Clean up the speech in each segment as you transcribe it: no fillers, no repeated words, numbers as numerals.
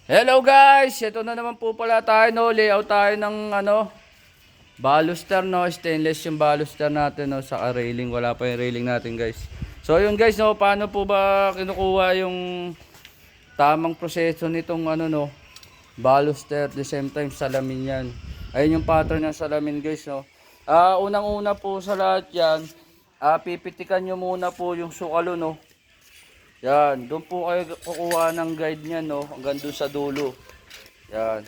Hello guys, ito na naman po pala tayo, no. Layout tayo ng baluster, no. Stainless yung baluster natin, no. Saka railing, wala pa yung railing natin guys. So yun guys, no, paano po ba kinukuha yung tamang proseso nitong no, baluster, the same time salamin yan. Ayun yung pattern ng salamin guys, no. Unang-una po sa lahat yan, pipitikan nyo muna po yung sukalo, no. Yan, doon po kayo kukuha ng guide niya, no, hanggang doon sa dulo. Yan.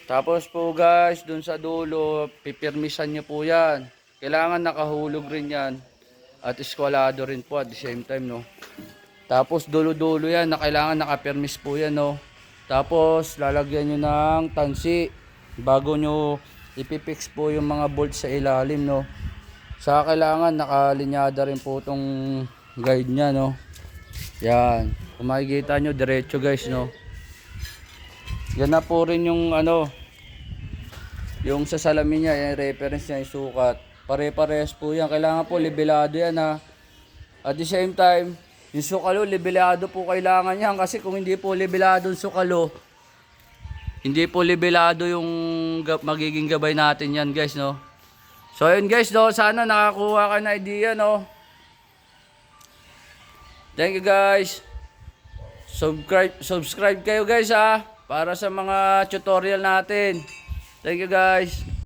Tapos po guys, doon sa dulo, pipirmisan niyo po yan. Kailangan nakahulog rin yan. At eskwalado rin po at the same time, no. Tapos dulo-dulo yan, na kailangan nakapirmis po yan, no. Tapos lalagyan nyo ng tansi bago nyo ipipix po yung mga bolts sa ilalim, no. Saka kailangan nakalinyada rin po itong guide niya, no. Yan, kung makikita nyo diretso guys, no. Yan na po rin yung yung sa salamin niya, yung reference niya, yung sukat. Pare-parehas po yan, kailangan po libelado yan, ha. At the same time, yung sukalo libelado po kailangan yan, kasi kung hindi po libelado yung sukalo, hindi po libelado yung magiging gabay natin yan guys, no. So yun guys, no, sana nakakuha ka na idea, no. Thank you guys. Subscribe kayo guys, ha, para sa mga tutorial natin. Thank you guys.